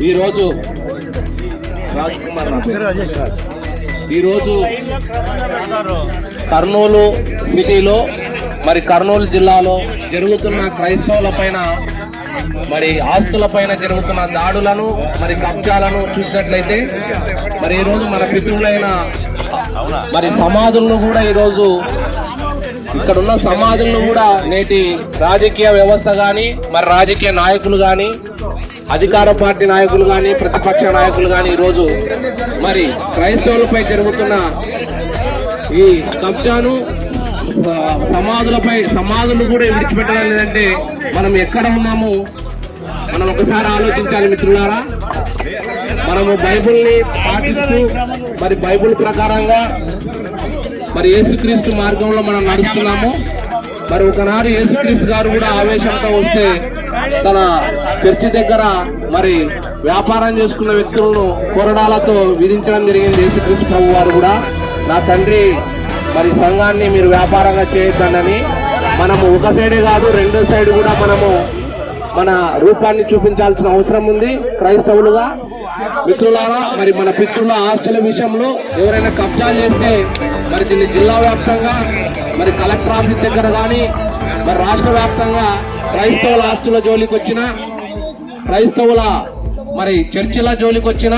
ఈరోజు కర్నూలు సిటీలో మరి కర్నూలు జిల్లాలో జరుగుతున్న క్రైస్తవుల పైన మరి ఆస్తుల పైన జరుగుతున్న దాడులను మరి కబ్జాలను చూసినట్లయితే మరి ఈరోజు మన పితృలైన మరి సమాధులను కూడా ఈరోజు ఇక్కడ ఉన్న సమాధులను కూడా నేటి రాజకీయ వ్యవస్థ కానీ మరి రాజకీయ నాయకులు కానీ అధికార పార్టీ నాయకులు కానీ ప్రతిపక్ష నాయకులు కానీ ఈరోజు మరి క్రైస్తవులపై జరుగుతున్న ఈ కబ్జాను సమాధులు కూడా విడిచిపెట్టడం లేదంటే మనం ఎక్కడ ఉన్నాము మనం ఒకసారి ఆలోచించాలి మిత్రులారా. మనము బైబిల్ని పాటిస్తూ మరి బైబిల్ ప్రకారంగా మరి యేసుక్రీస్తు మార్గంలో మనం నడుస్తున్నాము. మరి ఒకనాడు యేసుక్రీస్తు గారు కూడా ఆవేశంతో వస్తే తన చర్చి దగ్గర మరి వ్యాపారం చేసుకున్న వ్యక్తులను కొరడాలతో విధించడం జరిగింది. యేసుక్రీస్తు ప్రభు వారు కూడా నా తండ్రి మరి సంఘాన్ని మీరు వ్యాపారంగా చేయొద్దని మనము ఒక సైడే కాదు రెండో సైడ్ కూడా మనము మన రూపాన్ని చూపించాల్సిన అవసరం ఉంది క్రైస్తవులుగా. మిత్రులారా, మరి మన పితృల ఆస్తుల విషయంలో ఎవరైనా కబ్జాలు చేస్తే మరి దీన్ని జిల్లా వ్యాప్తంగా మరి కలెక్టర్ ఆఫీస్ దగ్గర కానీ మరి రాష్ట్ర వ్యాప్తంగా క్రైస్తవుల ఆస్తుల జోలికి వచ్చిన క్రైస్తవుల మరి చర్చిల జోలికి వచ్చిన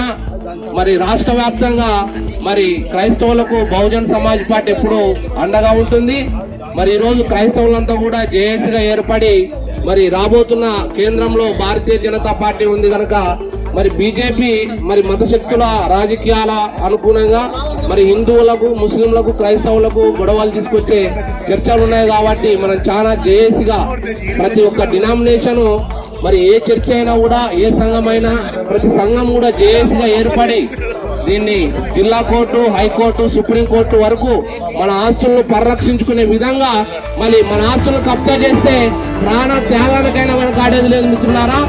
మరి రాష్ట్ర వ్యాప్తంగా మరి క్రైస్తవులకు బహుజన్ సమాజ్ పార్టీ ఎప్పుడు అండగా ఉంటుంది. మరి ఈరోజు క్రైస్తవులంతా కూడా జేఏసీగా ఏర్పడి మరి రాబోతున్న కేంద్రంలో భారతీయ జనతా పార్టీ ఉంది కనుక మరి బీజేపీ మరి మత శక్తుల రాజకీయాల అనుగుణంగా మరి హిందువులకు ముస్లింలకు క్రైస్తవులకు గొడవలు తీసుకొచ్చే చర్చలు ఉన్నాయి కాబట్టి మనం చాలా జేఏసీగా ప్రతి ఒక్క డినామినేషన్ మరి ఏ చర్చ అయినా కూడా ఏ సంఘమైనా ప్రతి సంఘం కూడా జేఏసీగా ఏర్పడి దీన్ని జిల్లా కోర్టు హైకోర్టు సుప్రీంకోర్టు వరకు మన ఆస్తులను పరిరక్షించుకునే విధంగా మళ్ళీ మన ఆస్తులను కబ్జా చేస్తే ప్రాణ త్యాగానికైనా వెనకాడేది లేదు మిత్రులారా.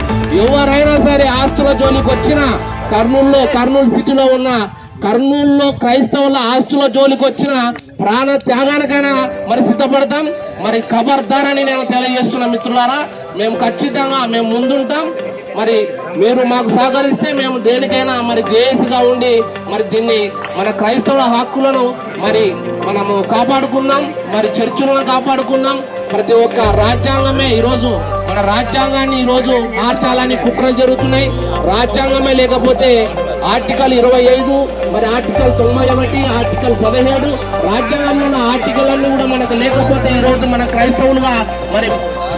ఎవరైనా సరే ఆస్తుల జోలికి వచ్చినా కర్నూలు సిటీలో ఉన్న కర్నూలులో క్రైస్తవుల ఆస్తుల జోలికి వచ్చిన ప్రాణ త్యాగానికైనా మరి సిద్ధపడతాం. మరి ఖబర్దారని నేను తెలియజేస్తున్నా మిత్రులారా. మేము ఖచ్చితంగా మేము ముందుంటాం. మరి మీరు మాకు సహకరిస్తే మేము దేనికైనా మరి జేఏసీగా ఉండి మరి దీన్ని మన క్రైస్తవుల హక్కులను మరి మనము కాపాడుకుందాం. మరి చర్చిలను కాపాడుకుందాం. ప్రతి ఒక్క రాజ్యాంగమే ఈరోజు మన రాజ్యాంగాన్ని ఈరోజు మార్చాలని కుట్రలు జరుగుతున్నాయి. రాజ్యాంగమే లేకపోతే ఆర్టికల్ 25 మరి ఆర్టికల్ 91 ఆర్టికల్ 17 రాజ్యాంగంలో ఉన్న ఆర్టికల్ అన్ని కూడా మనకు లేకపోతే ఈరోజు మన క్రైస్తవులుగా మరి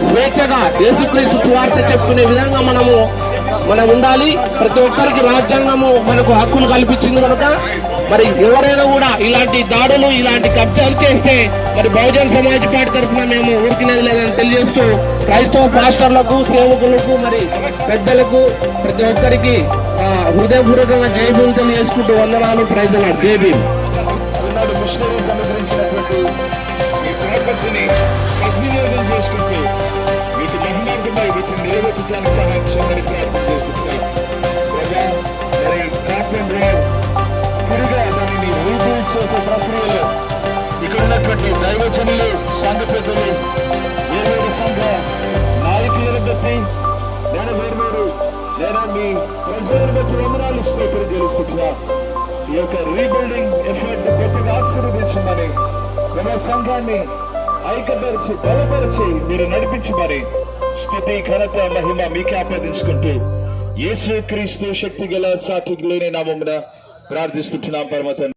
స్వేచ్ఛగా యేసుక్రీస్తు సువార్త చెప్పుకునే విధంగా మనం ఉండాలి. ప్రతి ఒక్కరికి రాజ్యాంగము మనకు హక్కులు కల్పించింది కనుక మరి ఎవరైనా కూడా ఇలాంటి దాడులు ఇలాంటి కబ్జాలు చేస్తే మరి బహుజన్ సమాజ్ పార్టీ తరఫున మేము ఊరికినది లేదని తెలియజేస్తూ క్రైస్తవ పాస్టర్లకు సేవకులకు మరి పెద్దలకు ప్రతి ఒక్కరికి హృదయపూర్వకంగా జైబీలు తెలియజేసుకుంటూ వందనాలు. Praise lord. జై భీమ్. సద్వినియోగం చేసుకుంటూ వీటి మహిమార్థమై వీటిని నిలబెట్టడానికి సహాయం చేయమని ప్రార్థన చేస్తున్నాం. మరి కాకుండా తిరిగా దానిని రీబిల్డ్ చేసే ప్రక్రియలో ఇక్కడ ఉన్నటువంటి దైవజనులు సంఘ పెద్దలు వేరు సంఘ నాయకులను బట్టి వేరు లేదా మీ ప్రజలను బట్టి వందనాలు ఇస్తూ తెలియజేస్తున్నా. ఈ యొక్క రీబిల్డింగ్ ఎఫర్ట్ గొప్పగా ఆశీర్వదించమని మన సంఘాన్ని ఐక్యపరిచి బలపరిచి మీరు నడిపించి మరి స్తుతి ఘనత మహిమ మీకే ఆపాదించుకుంటూ యేసుక్రీస్తు శక్తి గల సాటి లేని నామమున ప్రార్థిస్తున్నాం పరమ తండ్రి.